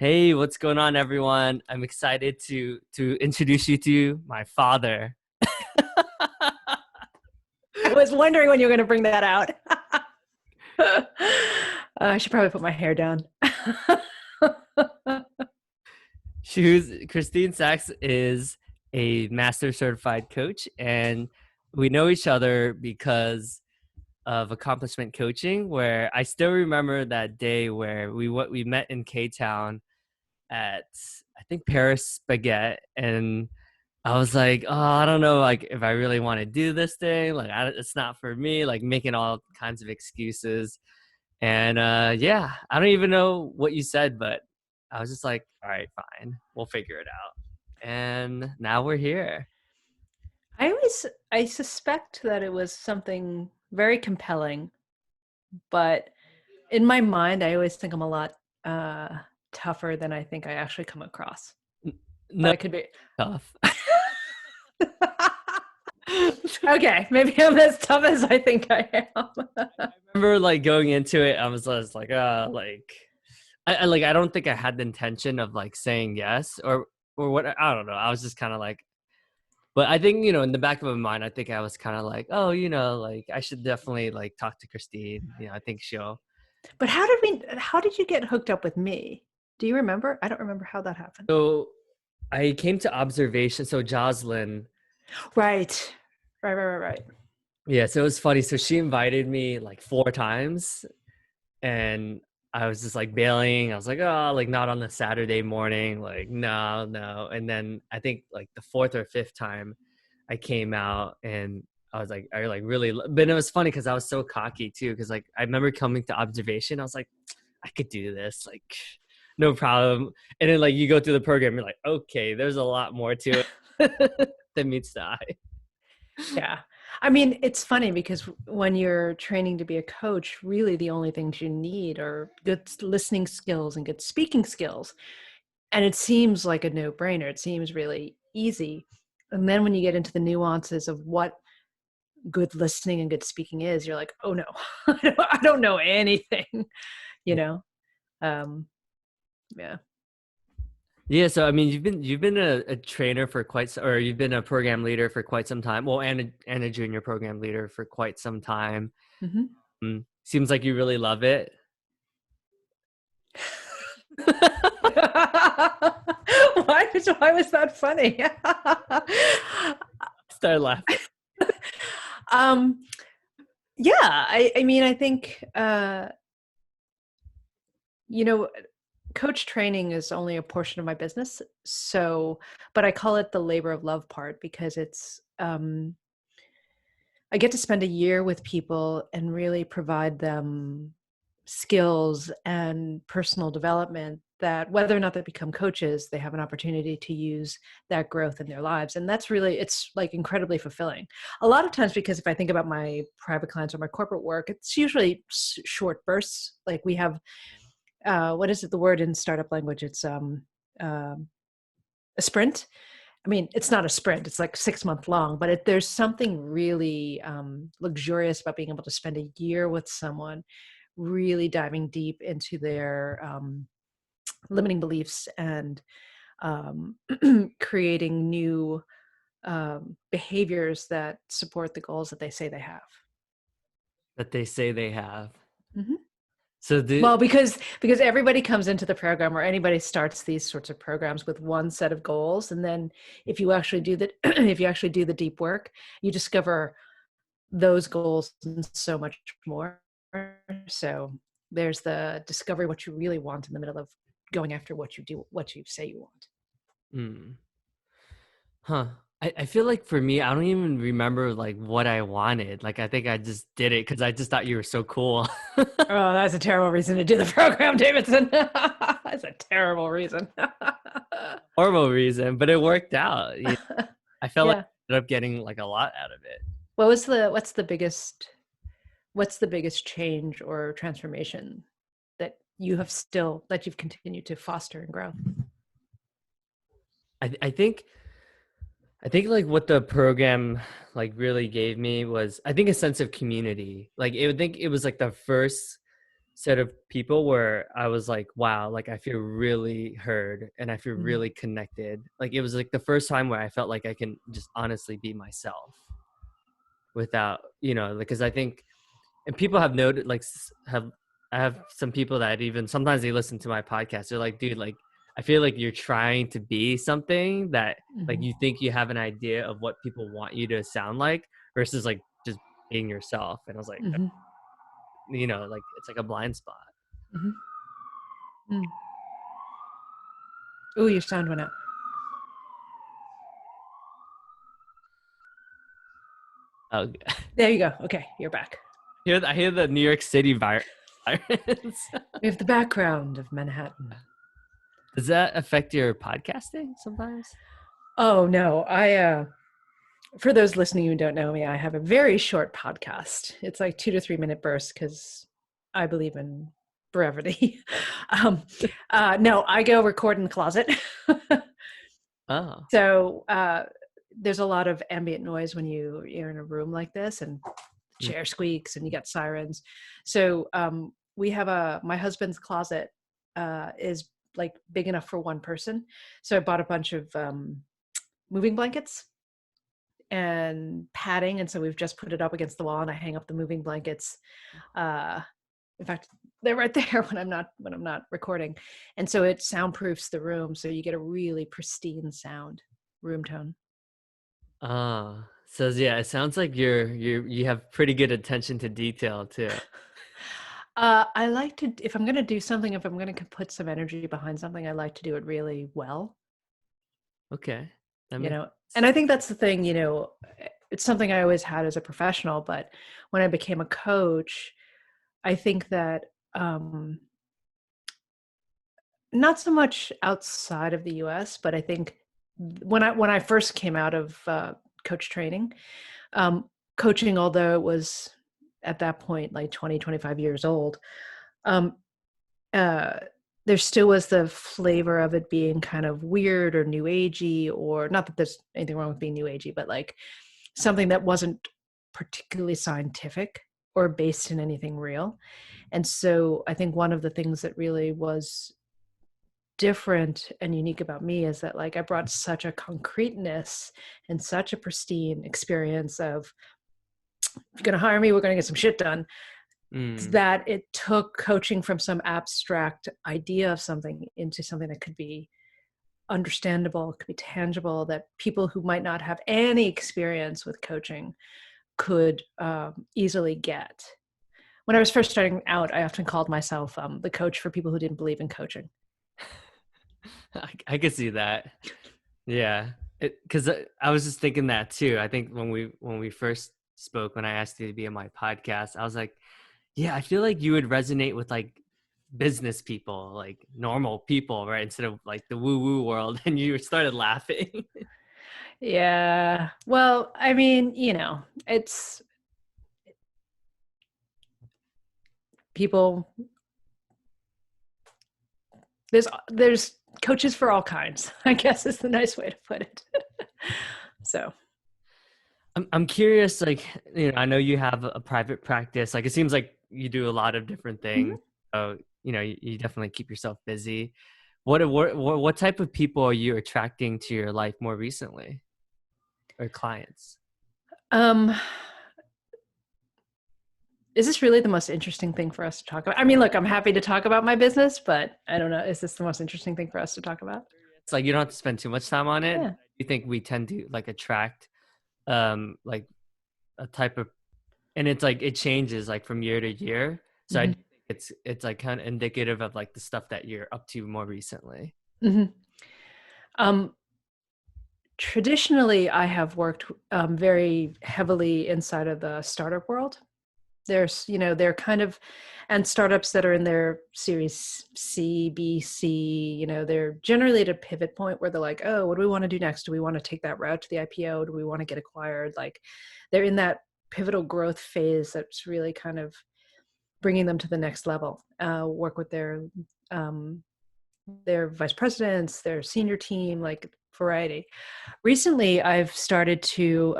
Hey, what's going on, everyone? I'm excited to introduce you to my father. I was wondering when you were going to bring that out. I should probably put my hair down. Christine Sachs is a master certified coach, and we know each other because of Accomplishment Coaching, where I still remember that day where we met in K-Town at, I think, Paris Spaghetti, and I was like, oh, I don't know, like, if I really want to do this thing, like, it's not for me, like, making all kinds of excuses. And yeah, I don't even know what you said, but I was just like, all right, fine, we'll figure it out. And now we're here. I suspect that it was something very compelling, but in my mind, I always think I'm a lot tougher than I think I actually come across. But No, I could be. tough. Okay, maybe I'm as tough as I think I am. I remember like going into it, I was just like, I don't think I had the intention of like saying yes or what. I don't know. I was just kind of like, but I think, in the back of my mind, I think I was kind of like, oh, like I should definitely like talk to Christine. I think she'll. But how did you get hooked up with me? Do you remember? I don't remember how that happened. So I came to observation. So Jocelyn. Right. Right. Yeah. So it was funny. So she invited me like 4 times, and I was just like bailing. I was like, oh, like not on the Saturday morning. Like, no, no. And then I think like the fourth or fifth time I came out, and I was like, I like really, but it was funny because I was so cocky too. Cause like, I remember coming to observation. I was like, I could do this. Like, no problem. And then like, you go through the program, you're like, okay, there's a lot more to it than meets the eye. Yeah. I mean, it's funny because when you're training to be a coach, really the only things you need are good listening skills and good speaking skills. And it seems like a no-brainer. It seems really easy. And then when you get into the nuances of what good listening and good speaking is, you're like, oh no, I don't know anything, you know? Um, yeah. Yeah, so I mean, you've been a trainer for or you've been a program leader for quite some time. Well, and a junior program leader for quite some time. Mm-hmm. Seems like you really love it. Why was that funny? Start laughing. um, yeah, I mean, I think, coach training is only a portion of my business. So, but I call it the labor of love part because I get to spend a year with people and really provide them skills and personal development that whether or not they become coaches, they have an opportunity to use that growth in their lives. And that's really, it's like incredibly fulfilling. A lot of times, because if I think about my private clients or my corporate work, it's usually short bursts. Like we have, what is it, the word in startup language? It's a sprint. I mean, it's not a sprint, it's like 6 month long, but there's something really luxurious about being able to spend a year with someone, really diving deep into their limiting beliefs and creating new behaviors that support the goals that they say they have. That they say they have. Mm-hmm. So Well, because everybody comes into the program or anybody starts these sorts of programs with one set of goals, and then if you actually do the if you actually do the deep work, you discover those goals and so much more. So there's the discovery what you really want in the middle of going after what you say you want. mm, huh. I feel like for me, I don't even remember like what I wanted. Like I think I just did it because I just thought you were so cool. Oh, that's a terrible reason to do the program, Davidson. That's a terrible reason. Horrible reason, but it worked out. I felt like Yeah. I ended up getting like a lot out of it. What's the biggest change or transformation that that you've continued to foster and grow? I think like what the program like really gave me was, I think, a sense of community. Like it was like the first set of people where I was like, wow, like I feel really heard and I feel Mm, really connected. Like it was like the first time where I felt like I can just honestly be myself without, because I think, and people have noted, like, I have some people that even sometimes they listen to my podcast. They're like, dude, like, I feel like you're trying to be something that, like, mhm, you think you have an idea of what people want you to sound like versus like just being yourself. And I was like, mhm, like it's like a blind spot. mhm, mm. Ooh, your sound went out. Uh, There you go. Okay, you're back. I hear the New York City virus. We have the background of Manhattan. Does that affect your podcasting sometimes? Oh no, for those listening who don't know me, I have a very short podcast. It's like 2 to 3 minute bursts because I believe in brevity. um, no, I go record in the closet. Oh. So there's a lot of ambient noise when you're in a room like this, and the Mm. chair squeaks and you got sirens. So we have my husband's closet is like big enough for one person. So I bought a bunch of moving blankets and padding, and so we've just put it up against the wall, and I hang up the moving blankets. Uh, in fact, they're right there when I'm not recording, and so it soundproofs the room, so you get a really pristine sound, room tone. Ah, so yeah, it sounds like you have pretty good attention to detail too. I like to, if I'm going to do something, if I'm going to put some energy behind something, I like to do it really well, Okay, that you makes know. And sense. I think that's the thing, it's something I always had as a professional, but when I became a coach, I think that not so much outside of the US, but I think when I first came out of coach training, um, coaching, although it was at that point like 20, 25 years old, um, uh, there still was the flavor of it being kind of weird or new agey, or not that there's anything wrong with being new agey, but like something that wasn't particularly scientific or based in anything real. And so I think one of the things that really was different and unique about me is that like I brought such a concreteness and such a pristine experience of, if you're going to hire me, we're going to get some shit done, Mm. that it took coaching from some abstract idea of something into something that could be understandable, could be tangible, that people who might not have any experience with coaching could easily get. When I was first starting out, I often called myself the coach for people who didn't believe in coaching. I could see that. Yeah, because I was just thinking that too. I think when we first spoke, when I asked you to be on my podcast, I was like, yeah, I feel like you would resonate with like business people, like normal people, right? Instead of like the woo woo world, and you started laughing. Yeah. Well, I mean, it's people, there's coaches for all kinds, I guess is the nice way to put it. So, I'm curious, like, I know you have a private practice. Like, it seems like you do a lot of different mhm. things. So, you definitely keep yourself busy. What type of people are you attracting to your life more recently, or clients? um is this really the most interesting thing for us to talk about? I mean, look, I'm happy to talk about my business, but I don't know, is this the most interesting thing for us to talk about? It's like you don't have to spend too much time on it. Yeah. You think we tend to like attract like a type of, and it's like it changes like from year to year. So I Hmm. do think it's like kind of indicative of like the stuff that you're up to more recently. Hmm. um Traditionally, I have worked very heavily inside of the startup world. There's, they're kind of, and startups that are in their series C, B, C, they're generally at a pivot point where they're like, oh, what do we want to do next? Do we want to take that route to the IPO? Do we want to get acquired? Like they're in that pivotal growth phase that's really kind of bringing them to the next level. Work with um, their vice presidents, their senior team, like variety. Recently, I've started to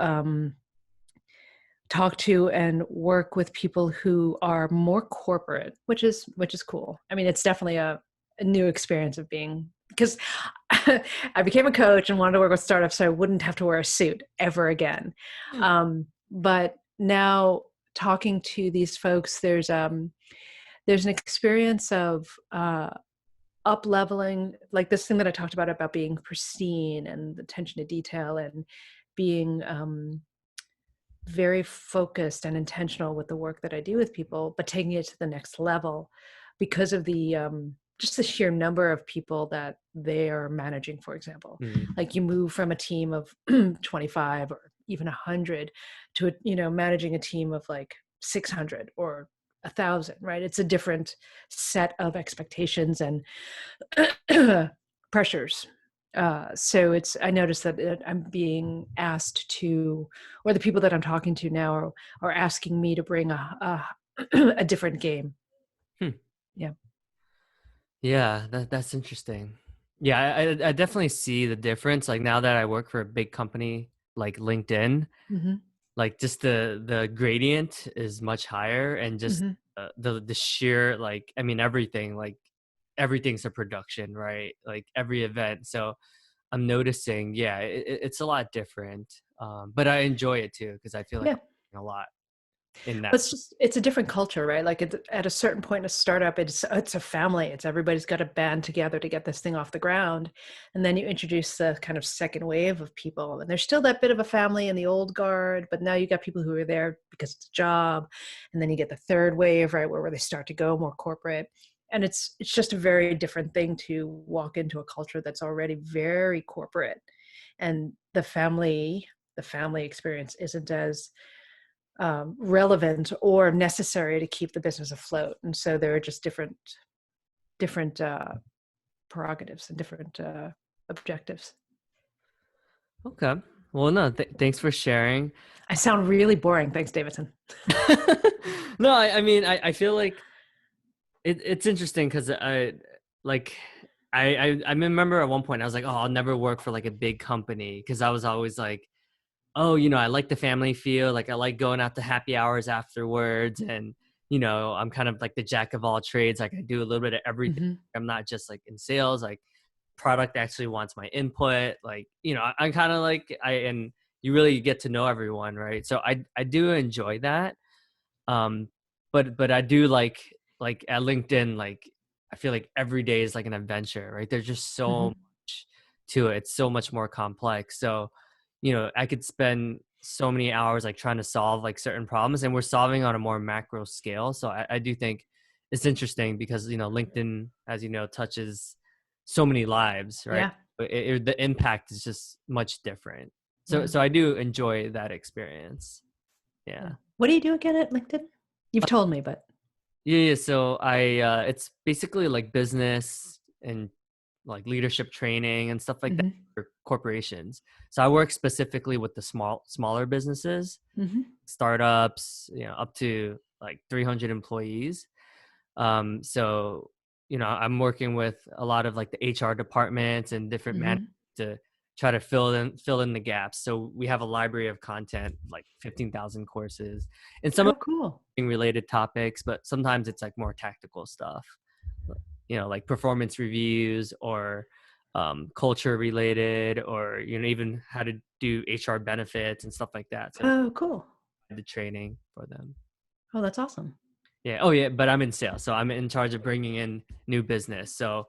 talk to and work with people who are more corporate, which is cool. I mean, it's definitely a new experience of being, because I became a coach and wanted to work with startups so I wouldn't have to wear a suit ever again. But now talking to these folks, there's an experience of up leveling, like this thing that I talked about being pristine and attention to detail and being very focused and intentional with the work that I do with people, but taking it to the next level because of the just the sheer number of people that they are managing, for example. Mm. Like you move from a team of 25 or even 100 to managing a team of like 600 or 1,000, right? It's a different set of expectations and pressures. So I noticed that I'm being asked to, or the people that I'm talking to now are asking me to bring a different game. Hmm. Yeah. Yeah, that's interesting. Yeah, I definitely see the difference. Like now that I work for a big company like LinkedIn, Mm-hmm. like just the gradient is much higher, and just Mm-hmm. the sheer, like, I mean, everything, like everything's a production, right? Like every event. So I'm noticing, yeah, it's a lot different. But I enjoy it too because I feel like Yeah. I'm learning a lot in that. Well, it's a different culture, right? Like at a certain point in a startup, it's a family. It's everybody's got to band together to get this thing off the ground. And then you introduce the kind of second wave of people. And there's still that bit of a family in the old guard, but now you got people who are there because it's a job. And then you get the third wave, right, where they start to go more corporate. And it's just a very different thing to walk into a culture that's already very corporate. And the family experience isn't as relevant or necessary to keep the business afloat. And so there are just different prerogatives and different objectives. Okay. Well, no, thanks for sharing. I sound really boring. Thanks, Davidson. No, I mean, I feel like it's interesting because like I remember at one point I was like, oh, I'll never work for like a big company, because I was always like, oh, I like the family feel, like I like going out to happy hours afterwards, and I'm kind of like the jack of all trades, like I do a little bit of everything. Mm-hmm. I'm not just like in sales, like product actually wants my input, like I'm kind of like, and you really get to know everyone, right? So I do enjoy that. um but I do like at LinkedIn, like I feel like every day is like an adventure, right? There's just so Mm-hmm. much to it. It's so much more complex. So I could spend so many hours like trying to solve like certain problems, and we're solving on a more macro scale. So I do think it's interesting because LinkedIn, as touches so many lives, right? Yeah. But the impact is just much different. So Yeah. so I do enjoy that experience. Yeah. Yeah. What do you do again at LinkedIn? You've told me, but. Yeah, so it's basically like business and like leadership training and stuff like that Mm-hmm. for corporations. So I work specifically with the smaller businesses, Mm-hmm. startups, up to like 300 employees. So I'm working with a lot of like the HR departments and different managers Mm-hmm. to try to fill in the gaps. So we have a library of content, like 15,000 courses, and some Oh, cool. related topics, but sometimes it's like more tactical stuff, like performance reviews, or culture related, or even how to do HR benefits and stuff like that. So Oh, cool. the training for them. Oh, that's awesome. Yeah. Oh, yeah. But I'm in sales, so I'm in charge of bringing in new business. So,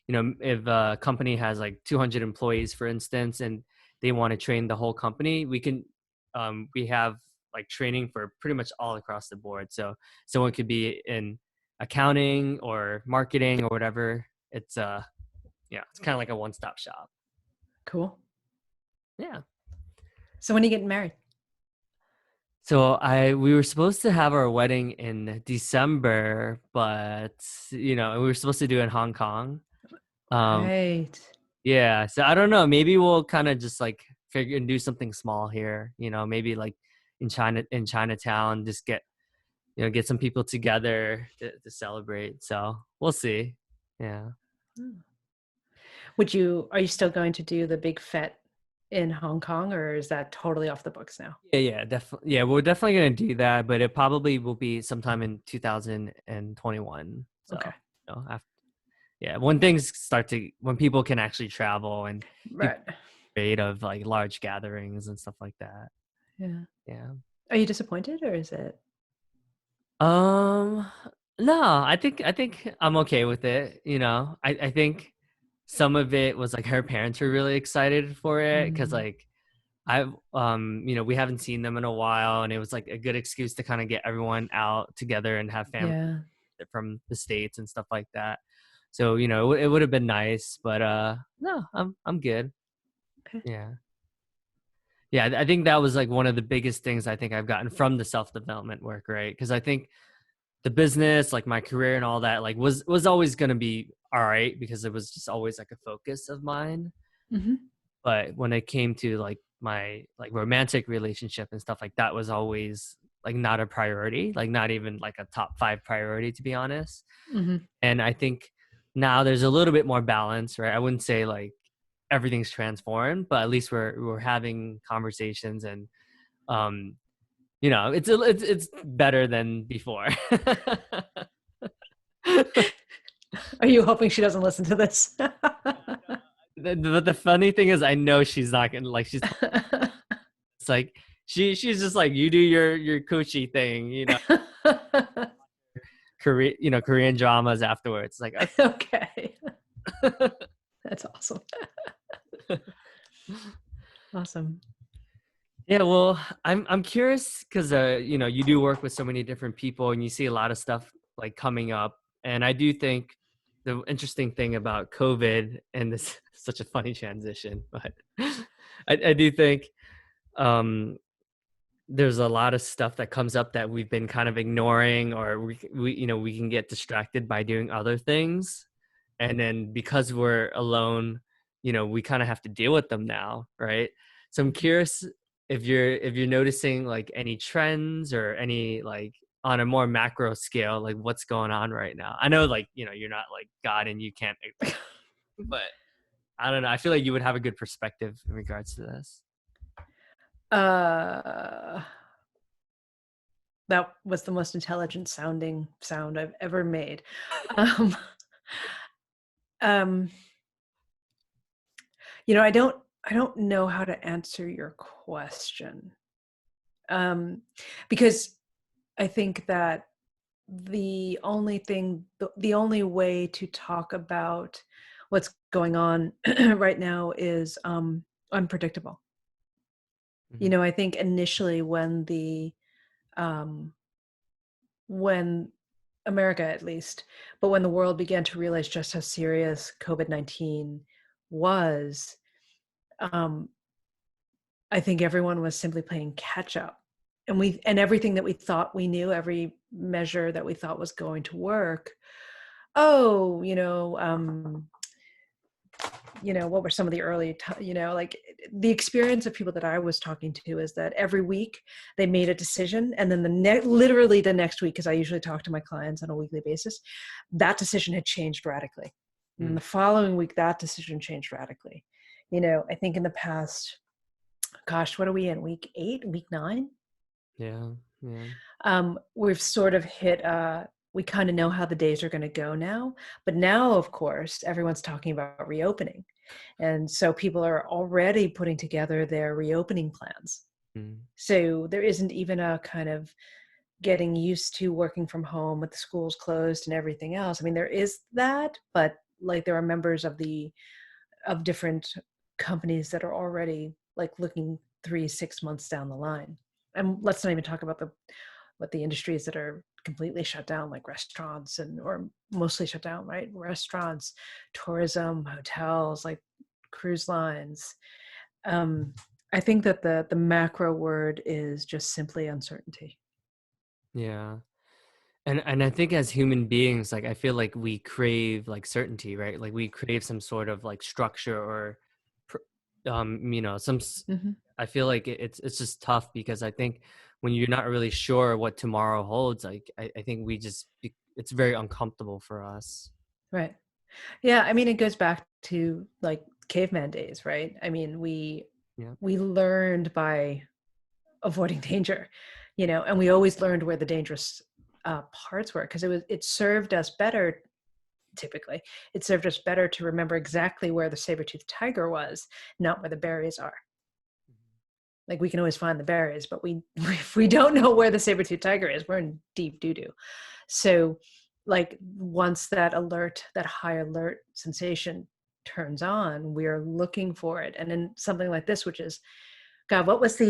if a company has like 200 employees, for instance, and they want to train the whole company, we have like training for pretty much all across the board. So someone could be in accounting or marketing or whatever. It's kind of like a one-stop shop. Cool. Yeah. So when are you getting married? So we were supposed to have our wedding in December, but we were supposed to do it in Hong Kong. Um, Right. yeah, so I don't know. Maybe we'll kind of just like figure and do something small here. Maybe like in Chinatown, just get some people together to celebrate. So we'll see. Yeah. Hmm. Are you still going to do the big fete in Hong Kong, or is that totally off the books now? Yeah, definitely. Yeah, we're definitely gonna do that, but it probably will be sometime in 2021. So, Okay. after, yeah, when people can actually travel and people Right. are afraid of like large gatherings and stuff like that. Yeah. Yeah. Are you disappointed, or is it? Um, no, I think I'm okay with it. I think some of it was like her parents were really excited for it because Mm, like we haven't seen them in a while, and it was like a good excuse to kind of get everyone out together and have family yeah. from the States and stuff like that. So, it would have been nice, but no, I'm good. Okay. Yeah. Yeah, I think that was like one of the biggest things I think I've gotten from the self-development work, right? Because I think the business, like my career and all that, like was always gonna be all right because it was just always like a focus of mine. Hmm. But when it came to like my like romantic relationship and stuff like that was always like not a priority, like not even like a top 5 priority to be honest. Hmm. And I think now there's a little bit more balance, right? I wouldn't say like everything's transformed, but at least we're having conversations and um it's better than before. Are you hoping she doesn't listen to this? The funny thing is I know she's not gonna like it's like she's just like you do your coochie thing, Korean dramas afterwards. Like Okay. okay. That's awesome. Awesome. Yeah, well, I'm curious because you do work with so many different people and you see a lot of stuff like coming up. And I do think the interesting thing about COVID and this such a funny transition, but I do think um there's a lot of stuff that comes up that we've been kind of ignoring or we can get distracted by doing other things, and then because we're alone, we kind of have to deal with them now, right? So I'm Mhm. curious if you're noticing like any trends or any like on a more macro scale, like what's going on right now. I know like you're not like God and you can't but I don't know, I feel like you would have a good perspective in regards to this. Uh, that was the most intelligent sounding sound I've ever made. Um, um, I don't know how to answer your question. Um, because I think that the only way to talk about what's going on right now is unpredictable. Mhm. I think initially um, when America at least, but when the world began to realize just how serious COVID-19 was, um, I think everyone was simply playing catch up. And everything that we thought we knew, every measure that we thought was going to work. Oh, what were some of the like the experience of people that I was talking to is that every week they made a decision, and then literally the next week, because I usually talk to my clients on a weekly basis, that decision had changed radically. And then Mm. the following week, that decision changed radically. I think in the past, gosh, what are we in, week 8, week 9? Yeah, yeah. We've sort of hit we kind of know how the days are going to go now, but now of course everyone's talking about reopening, and so people are already putting together their reopening plans. Mm. So there isn't even a kind of getting used to working from home with the schools closed and everything else. I mean, there is that, but like there are members of different companies that are already like looking 3 6 months down the line. And let's not even talk about the industries that are completely shut down, like restaurants or mostly shut down, right? Restaurants, tourism, hotels, like cruise lines. um I think that the macro word is just simply uncertainty. Yeah. And I think as human beings, like I feel like we crave like certainty, right? Like we crave some sort of like structure or some Hmm. I feel like it's just tough because I think when you're not really sure what tomorrow holds, like I think it's very uncomfortable for us. Right. Yeah, I mean, it goes back to like caveman days, right? I mean, Yeah. We learned by avoiding danger, and we always learned where the dangerous parts were, because it served us better. Typically, it served us better to remember exactly where the saber-toothed tiger was, not where the berries are. Like, we can always find the berries, but if we don't know where the saber-toothed tiger is, we're in deep doo-doo. So, like, once that high alert sensation turns on, we are looking for it. And in something like this, which is, God, what was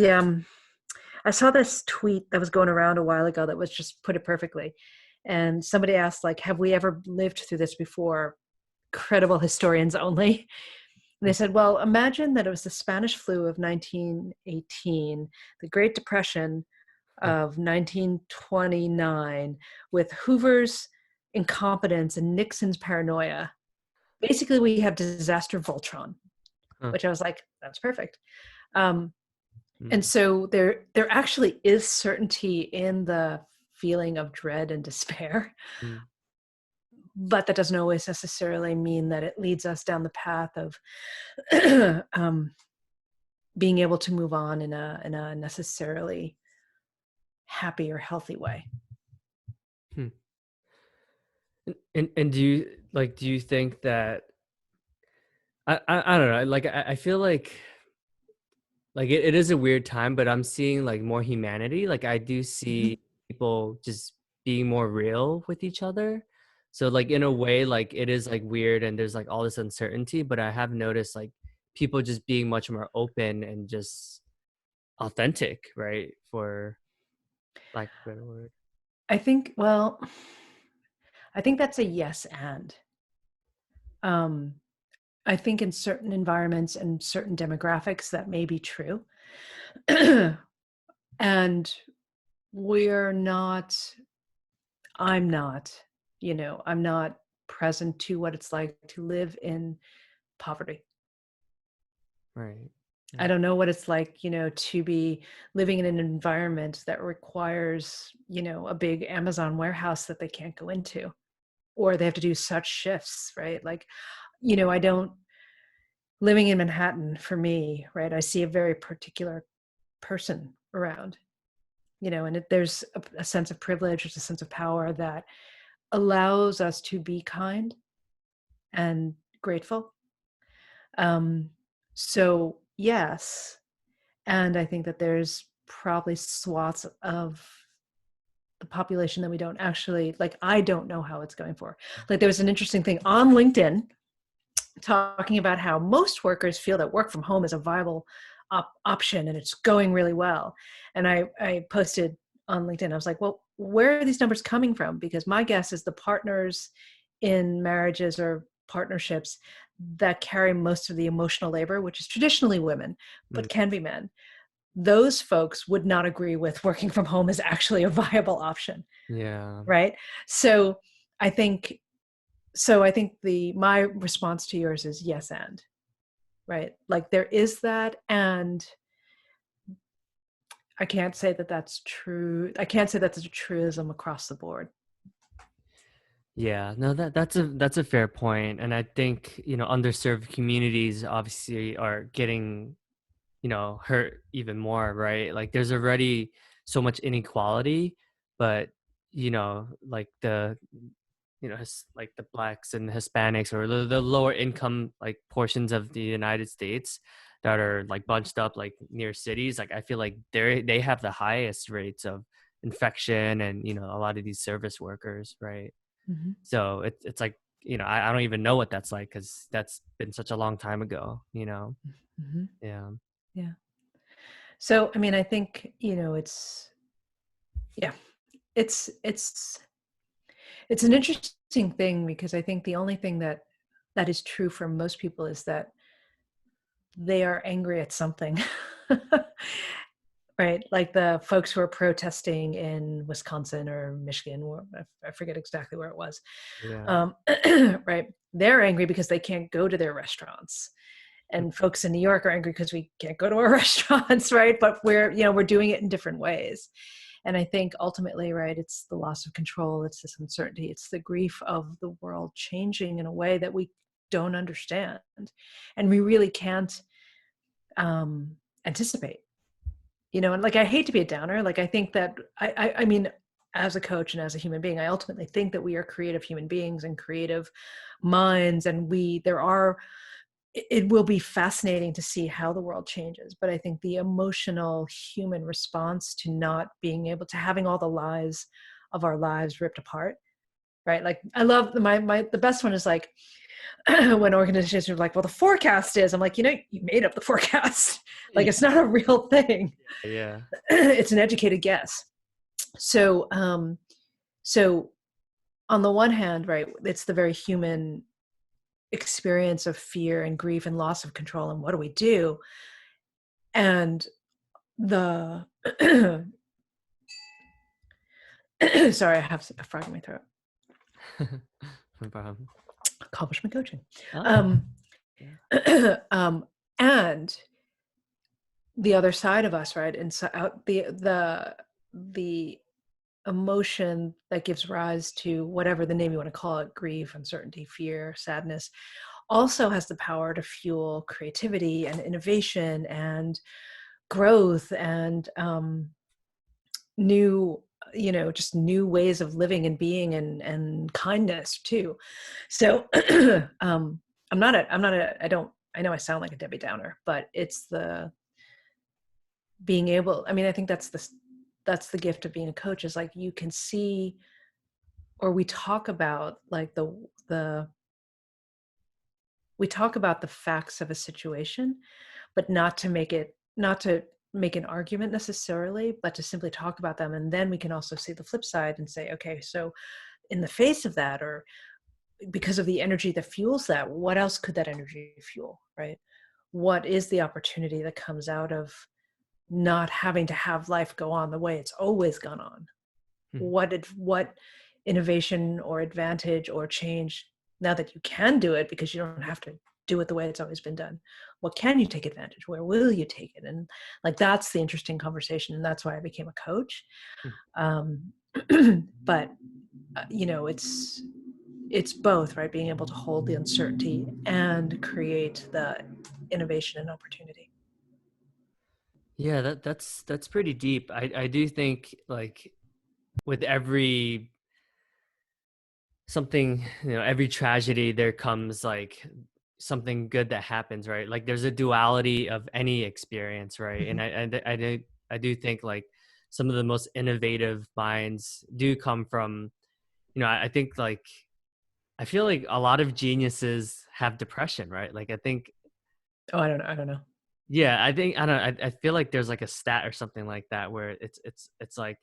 I saw this tweet that was going around a while ago that was just put it perfectly. And somebody asked, like, have we ever lived through this before? Credible historians only. And they said, well, imagine that it was the Spanish flu of 1918, the Great Depression of 1929, with Hoover's incompetence and Nixon's paranoia. Basically, we have disaster Voltron, Huh. which I was like, that's perfect. And Mm. so there actually is certainty in the feeling of dread and despair, Mm. but that doesn't always necessarily mean that it leads us down the path of being able to move on in a necessarily happy or healthy way. Hmm. And do you think that I don't know, like I feel like it is a weird time, but I'm seeing like more humanity. Like I do Mm-hmm. see people just being more real with each other. So like in a way, like it is like weird and there's like all this uncertainty, but I have noticed like people just being much more open and just authentic, right? For lack of a better word. I think, well, I think that's a yes and. Um, I think in certain environments and certain demographics that may be true. And we're not, I'm not, I'm not present to what it's like to live in poverty. Right. I Right. don't know what it's like, to be living in an environment that requires, a big Amazon warehouse that they can't go into, or they have to do such shifts, right? Like, I don't, living in Manhattan for me, right? I see a very particular person around, and there's a sense of privilege, there's a sense of power that allows us to be kind and grateful. Um, so yes, and I think that there's probably swaths of the population that we don't actually, like, I don't know how it's going for. Like, there was an interesting thing on LinkedIn talking about how most workers feel that work from home is a viable option and it's going really well. And I posted on LinkedIn, I was like, well, where are these numbers coming from? Because my guess is the partners in marriages or partnerships that carry most of the emotional labor, which is traditionally women, Mm. but can be men, those folks would not agree with working from home is actually a viable option, Yeah. right? So I think I think my response to yours is yes and, right? Like, there is that, and I can't say that that's true. I can't say that's a truism across the board. Yeah, no, that's a fair point. And I think, underserved communities obviously are getting, hurt even more, right? Like there's already so much inequality, but like like the blacks and Hispanics or the lower income like portions of the United States that are like bunched up like near cities, like I feel like they have the highest rates of infection and a lot of these service workers, right? Mm-hmm. So it's like, I don't even know what that's like because that's been such a long time ago, Mm-hmm. Yeah. Yeah. So, I mean, I think, yeah, it's it's an interesting thing, because I think the only thing that is true for most people is that they are angry at something. Right, like the folks who are protesting in Wisconsin or Michigan, or I forget exactly where it was. Yeah. Um, right, they're angry because they can't go to their restaurants, and folks in New York are angry because we can't go to our restaurants, right? But we're doing it in different ways. And I think ultimately, right, it's the loss of control, it's this uncertainty, it's the grief of the world changing in a way that we don't understand, and we really can't. anticipate. And like, I hate to be a downer. Like, I think that I mean, as a coach and as a human being, I ultimately think that we are creative human beings and creative minds, and it will be fascinating to see how the world changes. But I think the emotional human response to not being able to having all the lies of our lives ripped apart, right? Like, I love the best one is like, when organizations are like, well, the forecast is, I'm like, you made up the forecast. Like, Yeah. it's not a real thing. Yeah. It's an educated guess. So, so on the one hand, right, it's the very human experience of fear and grief and loss of control. And what do we do? And the, sorry, I have a frog in my throat. No problem. Accomplishment coaching. Oh, yeah. And the other side of us, right? And so out the emotion that gives rise to whatever the name you want to call it, grief, uncertainty, fear, sadness, also has the power to fuel creativity and innovation and growth and new, just new ways of living and being, and kindness too. So I know I sound like a Debbie Downer, but it's the being able, I mean, I think that's the gift of being a coach, is like, you can see, or we talk about like we talk about the facts of a situation, but not to make an argument necessarily, but to simply talk about them. And then we can also see the flip side and say, okay, so in the face of that, or because of the energy that fuels that, what else could that energy fuel, right? What is the opportunity that comes out of not having to have life go on the way it's always gone on? Hmm. What innovation or advantage or change, now that you can do it because you don't have to do it the way it's always been done, what can you take advantage? Where will you take it? And like, that's the interesting conversation, and that's why I became a coach. Hmm. um, but it's both, right? Being able to hold the uncertainty and create the innovation and opportunity. Yeah, that's pretty deep. I do think, like, with every something, every tragedy, there comes like something good that happens, right? Like, there's a duality of any experience, right? Mm-hmm. And I do think, like, some of the most innovative minds do come from, I think, like, I feel like a lot of geniuses have depression, right? Like, I think, Oh, I don't know. yeah, I think, I don't know, I feel like there's like a stat or something like that, where it's like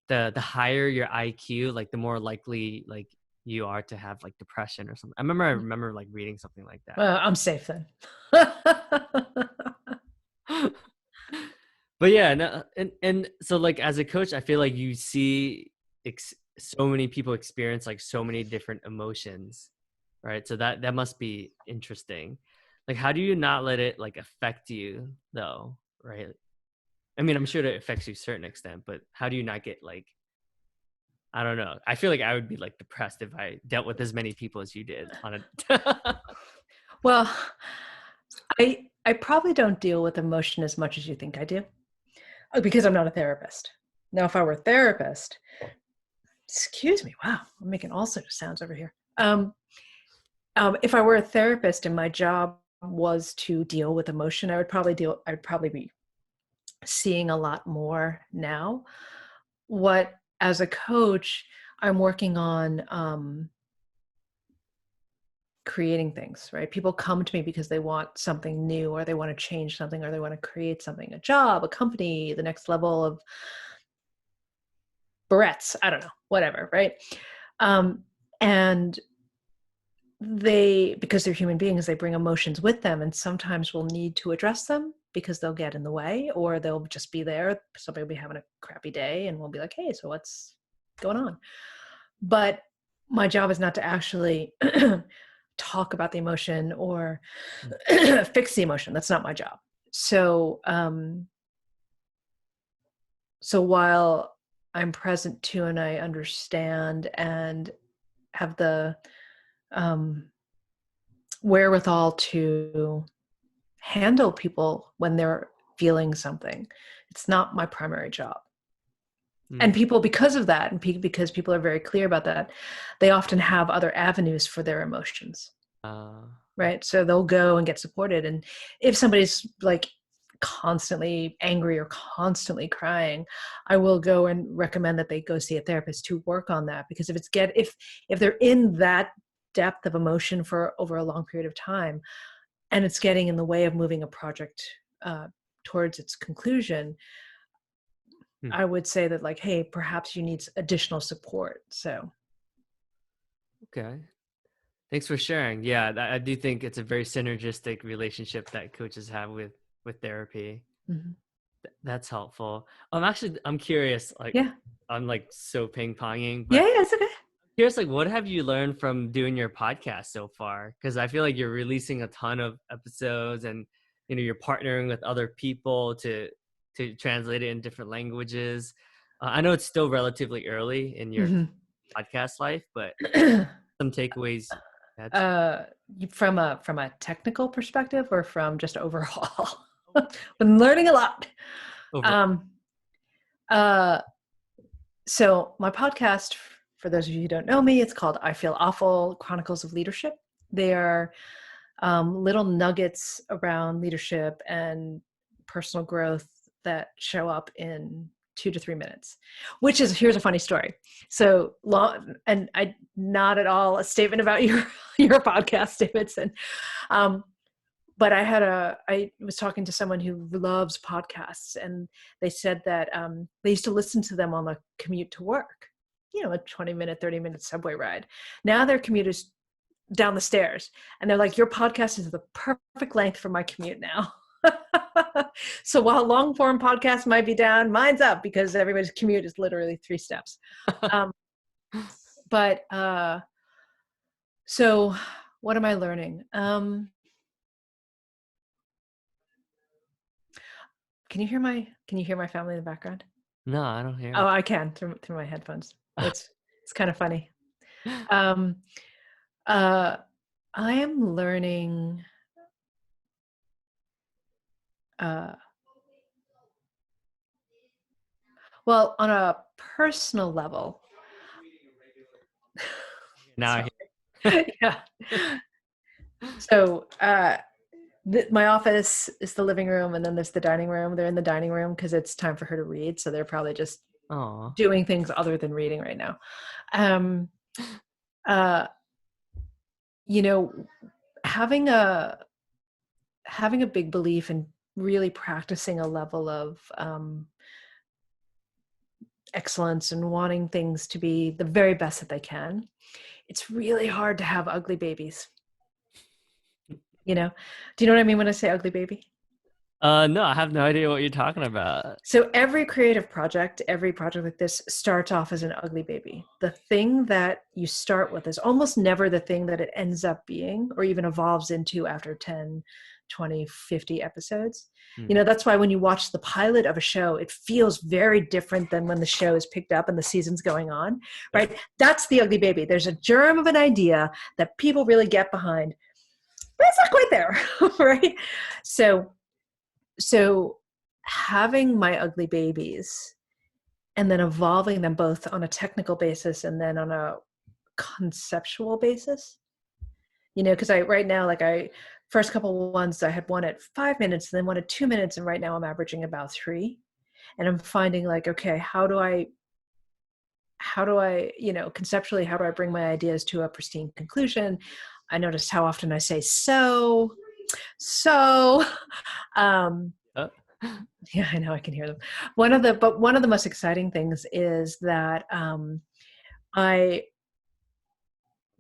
the higher your IQ, like the more likely, like, you are to have like depression or something. I remember like reading something like Well, I'm safe then. that. But yeah, no, and so, like, as a coach, I feel like you see so many people experience like so many different emotions, right? So that must be interesting. Like, how do you not let it like affect you though, right? I mean, I'm sure that it affects you to a certain extent, but how do you not get like, I don't know. I feel like I would be like depressed if I dealt with as many people as you did on a Well, I probably don't deal with emotion as much as you think I do, because I'm not a therapist. Now, if I were a therapist, excuse me, wow, I'm making all sorts of sounds over here. If I were a therapist and my job was to deal with emotion, I'd probably be seeing a lot more now. As a coach, I'm working on creating things, right? People come to me because they want something new, or they want to change something, or they want to create something, a job, a company, the next level of barrettes, I don't know, whatever, right? And because they're human beings, they bring emotions with them, and sometimes we'll need to address them because they'll get in the way, or they'll just be there. Somebody will be having a crappy day and we'll be like, hey, so what's going on? But my job is not to actually talk about the emotion or fix the emotion. That's not my job. So while I'm present too, and I understand and have the um, wherewithal to handle people when they're feeling something. It's not my primary job. And people, because of that, and because people are very clear about that, they often have other avenues for their emotions. Right? So they'll go and get supported. And if somebody's like constantly angry or constantly crying, I will go and recommend that they go see a therapist to work on that. Because if they're in that depth of emotion for over a long period of time, and it's getting in the way of moving a project towards its conclusion, I would say that, like, hey, perhaps you need additional support. So. Okay. Thanks for sharing. Yeah, I do think it's a very synergistic relationship that coaches have with therapy. Mm-hmm. That's helpful. I'm curious, like, Yeah. I'm like so ping-ponging, Yeah, but it's okay. curious, like, what have you learned from doing your podcast so far? Because I feel like you're releasing a ton of episodes, and you're partnering with other people to translate it in different languages. I know it's still relatively early in your Mm-hmm. podcast life, but some takeaways. From a technical perspective, or from just overall? I'm learning a lot. Over. So my podcast, for those of you who don't know me, it's called I Feel Awful, Chronicles of Leadership. They are little nuggets around leadership and personal growth that show up in 2 to 3 minutes, here's a funny story. So long, and I not at all a statement about your podcast, Davidson. But I was talking to someone who loves podcasts, and they said that they used to listen to them on the commute to work, a 20-minute, 30-minute subway ride. Now their commute is down the stairs, and they're like, your podcast is the perfect length for my commute now. So while long form podcasts might be down, mine's up, because everybody's commute is literally 3 steps. So what am I learning? Can you hear my family in the background? No, I don't hear Oh, it. I can through my headphones. It's kind of funny. Um, I am learning. Well, on a personal level. Now I hear. Yeah. So my office is the living room, and then there's the dining room. They're in the dining room because it's time for her to read. So they're probably just doing things other than reading right now. Having a big belief in really practicing a level of excellence and wanting things to be the very best that they can. It's really hard to have ugly babies. Do you know what I mean when I say ugly baby? No, I have no idea what you're talking about. So every creative project, every project like this starts off as an ugly baby. The thing that you start with is almost never the thing that it ends up being, or even evolves into after 10, 20, 50 episodes. That's why when you watch the pilot of a show, it feels very different than when the show is picked up and the season's going on, right? That's the ugly baby. There's a germ of an idea that people really get behind, but it's not quite there, right? So having my ugly babies and then evolving them both on a technical basis and then on a conceptual basis, because right now, first couple of ones, I had one at 5 minutes, and then one at 2 minutes. And right now I'm averaging about 3. And I'm finding okay, how do I, conceptually, how do I bring my ideas to a pristine conclusion? I noticed how often I say, so, yeah, I know, I can hear them. One of the most exciting things is that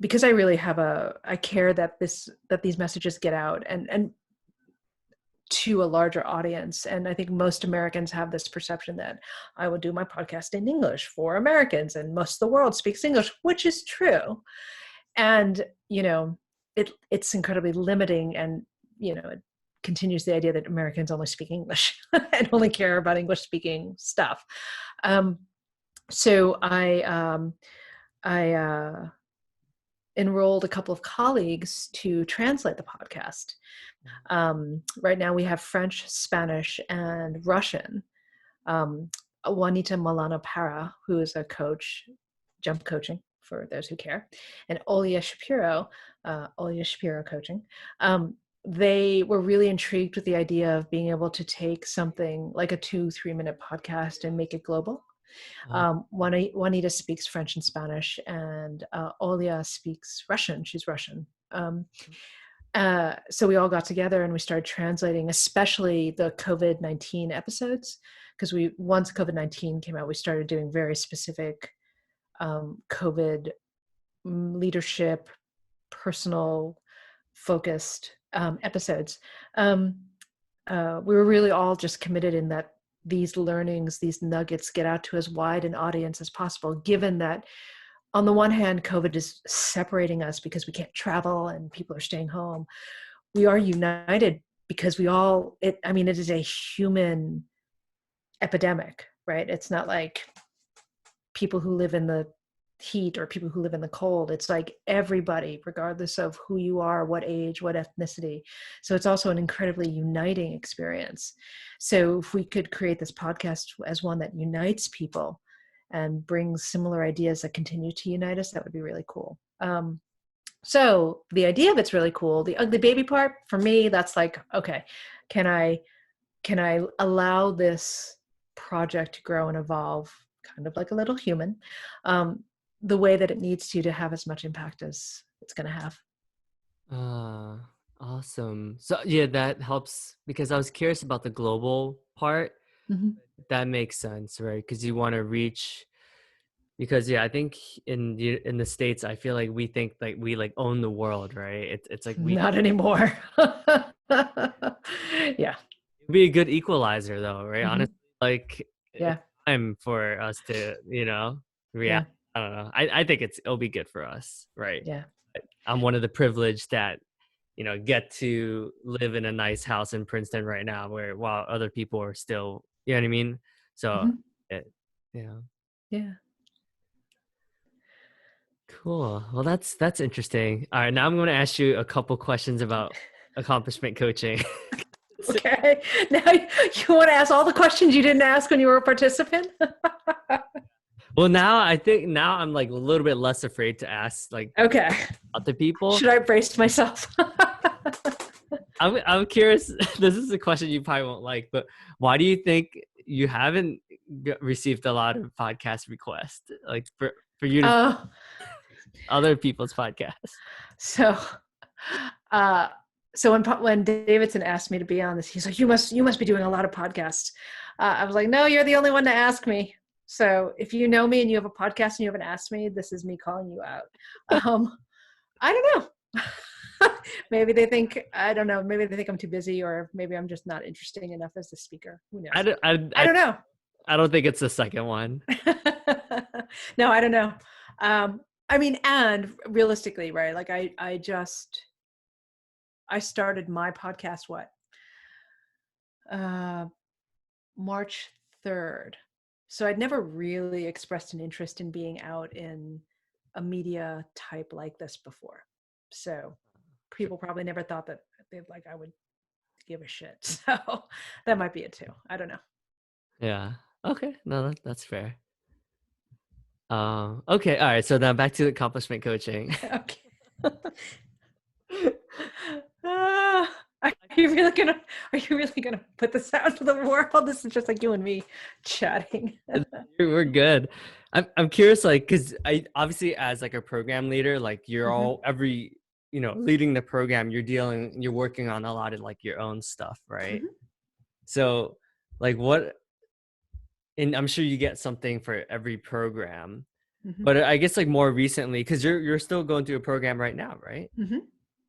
because I really I care that these messages get out and to a larger audience. And I think most Americans have this perception that I will do my podcast in English for Americans, and most of the world speaks English, which is true. And, it's incredibly limiting, and, it continues the idea that Americans only speak English and only care about English speaking stuff. So I enrolled a couple of colleagues to translate the podcast. Right now we have French, Spanish, and Russian. Juanita Milano Para, who is a coach, jump coaching for those who care, and Olya Shapiro Coaching. They were really intrigued with the idea of being able to take something like a 2-3 minute podcast and make it global. Juanita speaks French and Spanish, and Olya speaks Russian. She's Russian. So we all got together and we started translating, especially the COVID-19 episodes, because once COVID-19 came out, we started doing very specific COVID leadership, personal focused episodes. We were really all just committed in that these learnings, these nuggets get out to as wide an audience as possible, given that on the one hand, COVID is separating us because we can't travel and people are staying home. We are united because it is a human epidemic, right? It's not like people who live in the heat or people who live in the cold. It's like everybody, regardless of who you are, what age, what ethnicity. So it's also an incredibly uniting experience. So if we could create this podcast as one that unites people and brings similar ideas that continue to unite us, that would be really cool. So the idea of it's really cool. The ugly baby part, for me, that's like, okay, can I allow this project to grow and evolve kind of like a little human, the way that it needs to have as much impact as it's going to have. Awesome. So yeah, that helps because I was curious about the global part. Mm-hmm. That makes sense, right? Because you want to reach. Because yeah, I think in the States, I feel like we think like we like own the world, right? It's like we Not anymore. Yeah. it'd be a good equalizer though, right? Mm-hmm. Honestly, like it's Yeah. time for us to Yeah. react. I don't know. I think it'll be good for us, right? Yeah. I'm one of the privileged that get to live in a nice house in Princeton right now, where while other people are still, you know what I mean? So, Mm-hmm. it, yeah, Yeah. cool. Well, that's interesting. All right, now I'm going to ask you a couple questions about accomplishment coaching. Okay. Now you want to ask all the questions you didn't ask when you were a participant? Well, now I think I'm like a little bit less afraid to ask like Okay. other people. Should I brace myself? I'm curious. This is a question you probably won't like, but why do you think you haven't received a lot of podcast requests, like for you to other people's podcasts? So, so when Davidson asked me to be on this, he's like, "You must be doing a lot of podcasts." I was like, "No, you're the only one to ask me. So if you know me and you have a podcast and you haven't asked me, this is me calling you out." I don't know. Maybe they think, I don't know. Maybe they think I'm too busy, or maybe I'm just not interesting enough as a speaker. Who knows? I don't know. I don't think it's the second one. No, I don't know. And realistically, right? Like I started my podcast, March 3rd. So I'd never really expressed an interest in being out in a media type like this before. So people probably never thought that I would give a shit. So that might be it too. I don't know. Yeah. Okay. No, that's fair. Okay. All right. So now back to accomplishment coaching. Okay. Are you really gonna put this out to the world? This is just like you and me chatting. We're good. I'm curious, like, because I obviously as like a program leader, like you're leading the program, you're working on a lot of like your own stuff, right? Mm-hmm. So like and I'm sure you get something for every program, Mm-hmm. but I guess like more recently, because you're still going through a program right now, right? Mm-hmm.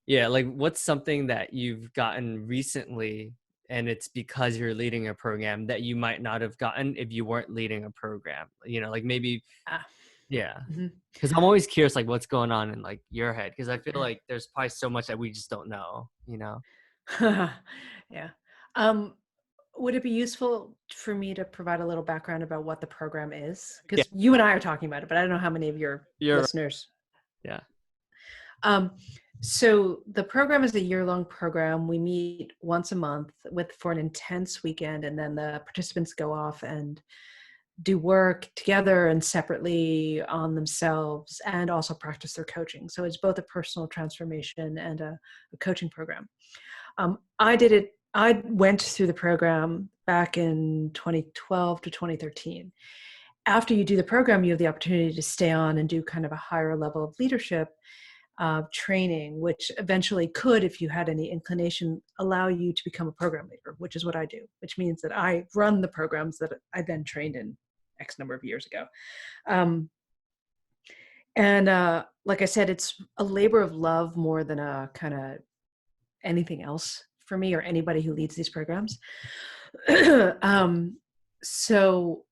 Yeah, like what's something that you've gotten recently and it's because you're leading a program that you might not have gotten if you weren't leading a program? Like maybe, yeah. Mm-hmm. Because I'm always curious, like what's going on in like your head, because I feel like there's probably so much that we just don't know, Yeah. Would it be useful for me to provide a little background about what the program is? Because you and I are talking about it, but I don't know how many of your You're listeners. Yeah. Um, so the program is a year-long program. We meet once a month for an intense weekend, and then the participants go off and do work together and separately on themselves, and also practice their coaching. So it's both a personal transformation and a coaching program. I went through the program back in 2012 to 2013. After you do the program, you have the opportunity to stay on and do kind of a higher level of leadership training, which eventually could, if you had any inclination, allow you to become a program leader, which is what I do, which means that I run the programs that I then trained in X number of years ago. Like I said, it's a labor of love more than a kind of anything else for me or anybody who leads these programs. So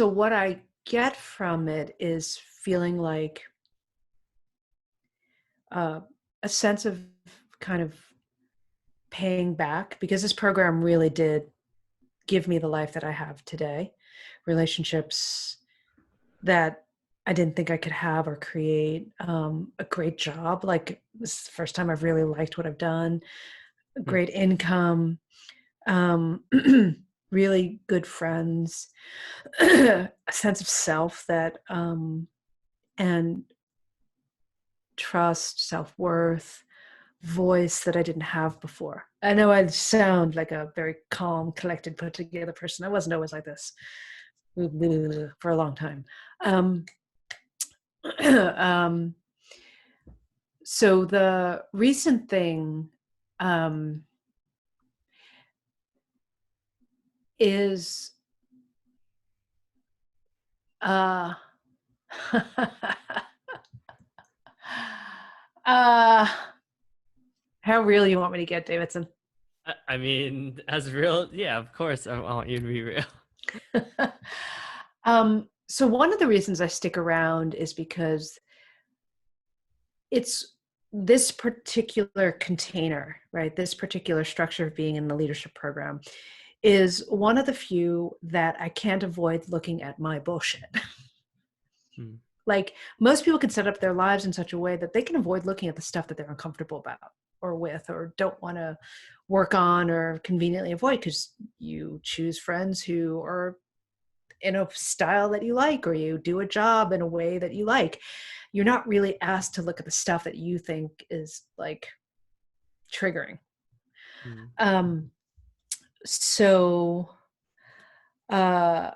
what I get from it is feeling like a sense of kind of paying back, because this program really did give me the life that I have today, relationships that I didn't think I could have or create, a great job. Like, this is the first time I've really liked what I've done, great income, really good friends, a sense of self that, and trust, self-worth, voice that I didn't have before. I know I sound like a very calm, collected, put together person. I wasn't always like this for a long time. So the recent thing is uh, how real you want me to get, Davidson? I mean, as real, yeah, of course, I want you to be real. So one of the reasons I stick around is because it's this particular container, right? This particular structure of being in the leadership program is one of the few that I can't avoid looking at my bullshit. Like, most people can set up their lives in such a way that they can avoid looking at the stuff that they're uncomfortable about or with or don't want to work on or conveniently avoid, because you choose friends who are in a style that you like, or you do a job in a way that you like. You're not really asked to look at the stuff that you think is like triggering. So I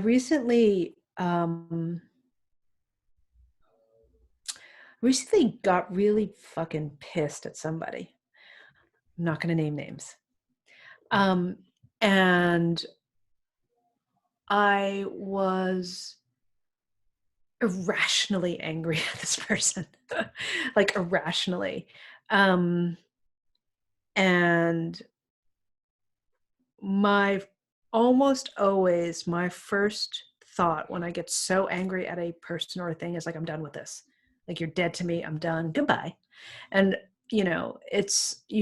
recently got really fucking pissed at somebody. I'm not going to name names. And I was irrationally angry at this person, like irrationally. And almost always my first thought when I get so angry at a person or a thing is like, I'm done with this. Like, you're dead to me. I'm done. Goodbye. And you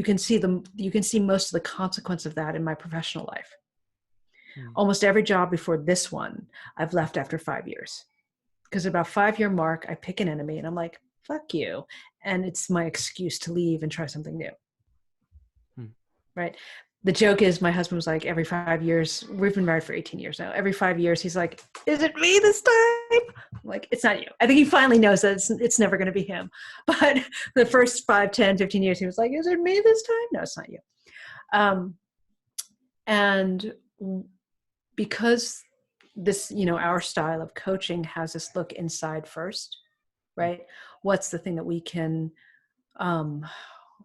can see most of the consequence of that in my professional life. Almost every job before this one, I've left after 5 years, because about 5-year mark, I pick an enemy and I'm like, fuck you. And it's my excuse to leave and try something new. Right. The joke is, my husband was like, every 5 years, we've been married for 18 years now. Every 5 years, he's like, is it me this time? I'm like, it's not you. I think he finally knows that it's never going to be him. But the first 5, 10, 15 years, he was like, is it me this time? No, it's not you. And because this, our style of coaching has this look inside first, right? What's the thing that we can,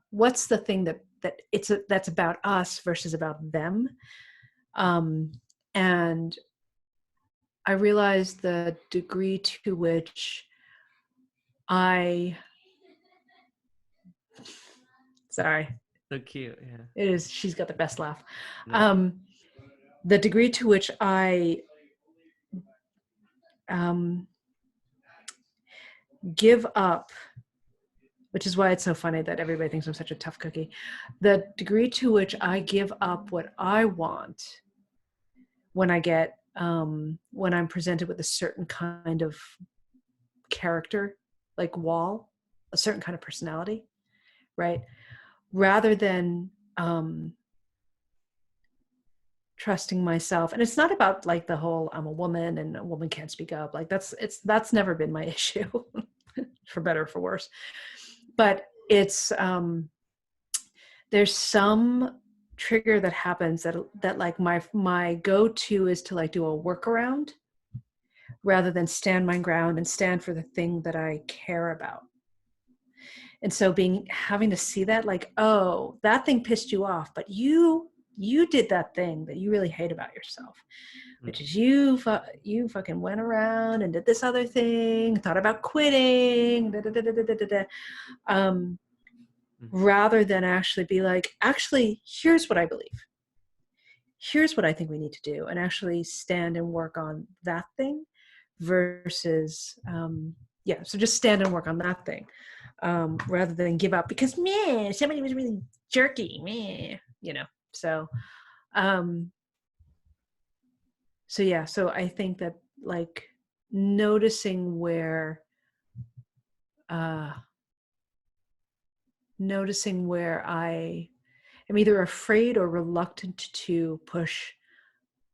what's the thing that's about us versus about them? And I realized the degree to which sorry. So cute, yeah. It is, she's got the best laugh. Yeah. The degree to which I give up, which is why it's so funny that everybody thinks I'm such a tough cookie. The degree to which I give up what I want when when I'm presented with a certain kind of character, like wall, a certain kind of personality, right? Rather than trusting myself. And it's not about like the whole I'm a woman and a woman can't speak up. Like that's never been my issue, for better or for worse. But it's there's some trigger that happens that like my go-to is to like do a workaround rather than stand my ground and stand for the thing that I care about. And so having to see that, like, oh, that thing pissed you off, but you did that thing that you really hate about yourself, which is you fucking went around and did this other thing, thought about quitting, rather than actually be like, actually, here's what I believe. Here's what I think we need to do, and actually stand and work on that thing versus, so just stand and work on that thing. Rather than give up because somebody was really jerky, So, so I think that like noticing where I am either afraid or reluctant to push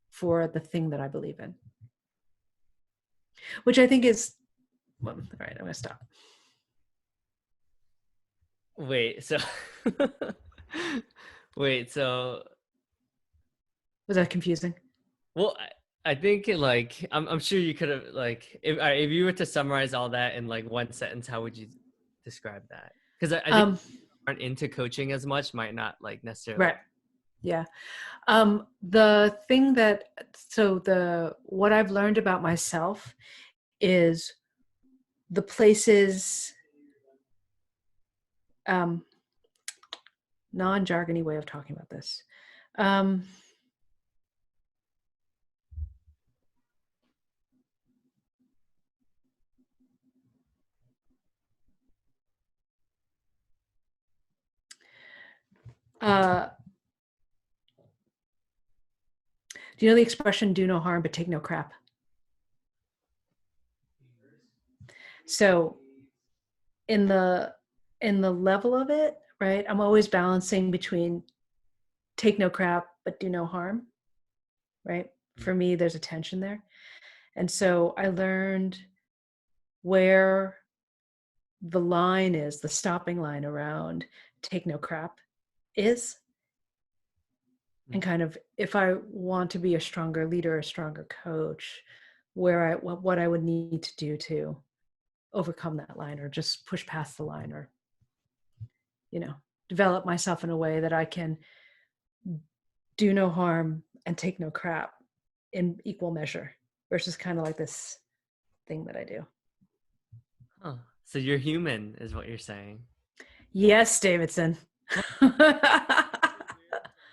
for the thing that I believe in, which I think is, well, all right, I'm gonna stop. Wait, so wait, so Was that confusing? well, I think like I'm sure you could have like if you were to summarize all that in like one sentence, how would you describe that? Because I think aren't into coaching as much might not like necessarily. Right. Yeah. The thing what I've learned about myself is the places, non-jargony way of talking about this. Do you know the expression "do no harm but take no crap"? So in the level of it, right, I'm always balancing between take no crap but do no harm, right? For me, there's a tension there. And so I learned where the line is, the stopping line around take no crap is. And kind of, if I want to be a stronger leader, a stronger coach, what I would need to do to overcome that line or just push past the line, or develop myself in a way that I can do no harm and take no crap in equal measure, versus kind of like this thing that I do. Huh. So you're human is what you're saying. Yes, Davidson.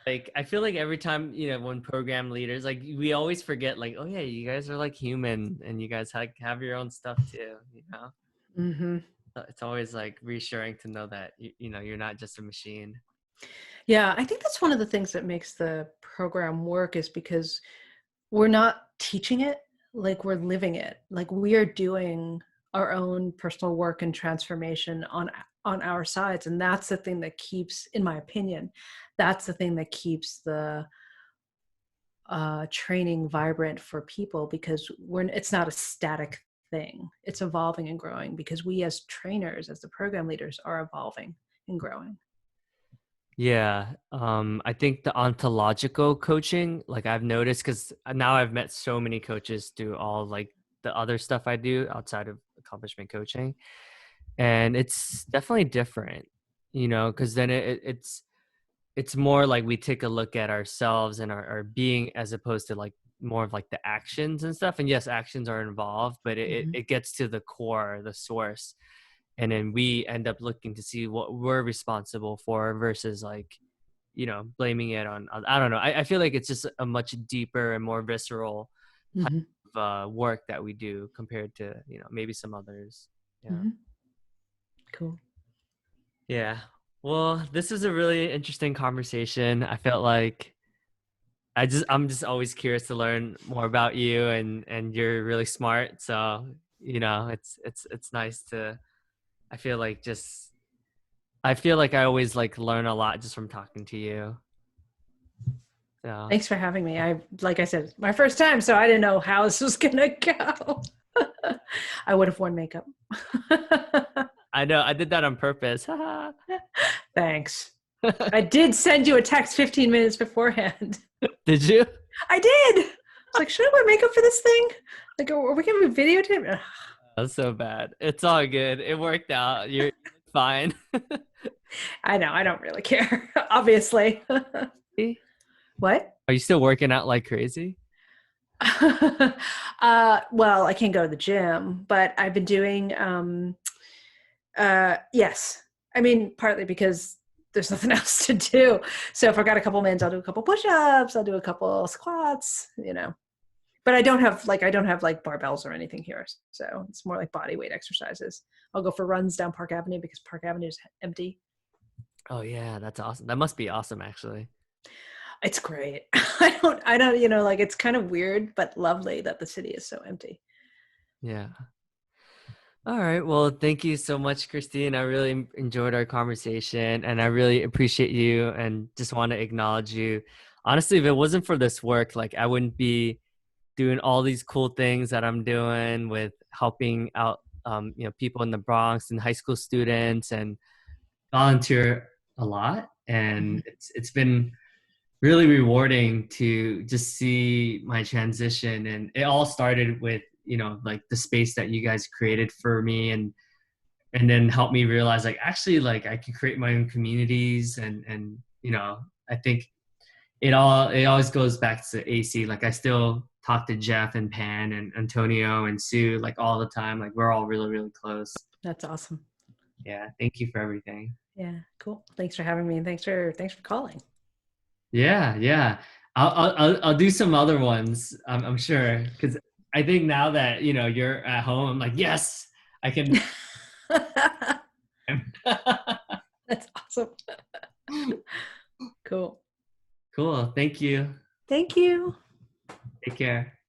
Like I feel like every time when program leaders, like we always forget like, oh yeah, you guys are like human and you guys have your own stuff too, Mm-hmm. It's always like reassuring to know that you're not just a machine. Yeah, I think that's one of the things that makes the program work, is because we're not teaching it, like we're living it. Like we are doing our own personal work and transformation on our sides, and that's the thing that keeps, in my opinion, that's the thing that keeps the training vibrant for people, because it's not a static thing. It's evolving and growing because we as trainers, as the program leaders, are evolving and growing. Yeah. I think the ontological coaching, like I've noticed, because now I've met so many coaches through all like the other stuff I do outside of accomplishment coaching. And it's definitely different, because then it's more like we take a look at ourselves and our being, as opposed to like more of like the actions and stuff. And yes, actions are involved, but it gets to the core, the source. And then we end up looking to see what we're responsible for versus like, blaming it on, I don't know. I feel like it's just a much deeper and more visceral type of work that we do compared to, maybe some others. Yeah. Cool. Yeah. Well, this is a really interesting conversation. I felt like I'm just always curious to learn more about you, and you're really smart. So, it's nice to, I feel like just, I feel like I always like learn a lot just from talking to you. So Thanks for having me. Like I said, my first time, so I didn't know how this was gonna go. I would have worn makeup. I know I did that on purpose. Thanks. I did send you a text 15 minutes beforehand. Did you? I did. I was like, should I wear makeup for this thing? Like, are we gonna be videotaped? That's so bad. It's all good. It worked out. You're fine. I know. I don't really care. Obviously. What? Are you still working out like crazy? Well, I can't go to the gym, but I've been doing yes. I mean, partly because there's nothing else to do. So if I've got a couple minutes, I'll do a couple push-ups, I'll do a couple squats, But I don't have like barbells or anything here. So it's more like body weight exercises. I'll go for runs down Park Avenue because Park Avenue is empty. Oh yeah, that's awesome. That must be awesome actually. It's great. I don't, like it's kind of weird, but lovely that the city is so empty. Yeah. All right. Well, thank you so much, Christine. I really enjoyed our conversation and I really appreciate you and just want to acknowledge you. Honestly, if it wasn't for this work, like I wouldn't be doing all these cool things that I'm doing with helping out, people in the Bronx and high school students, and volunteer a lot. And it's been really rewarding to just see my transition. And it all started with, like the space that you guys created for me, and then helped me realize like actually like I can create my own communities. And I think it always goes back to AC. Like I still talk to Jeff and Pan and Antonio and Sue like all the time. Like we're all really, really close. That's awesome. Yeah. Thank you for everything. Yeah, cool. Thanks for having me, and thanks for calling. Yeah. Yeah. I'll do some other ones. I'm sure. Cause I think now that, you're at home, I'm like, yes, I can. That's awesome. Cool. Cool. Thank you. Thank you. Take care.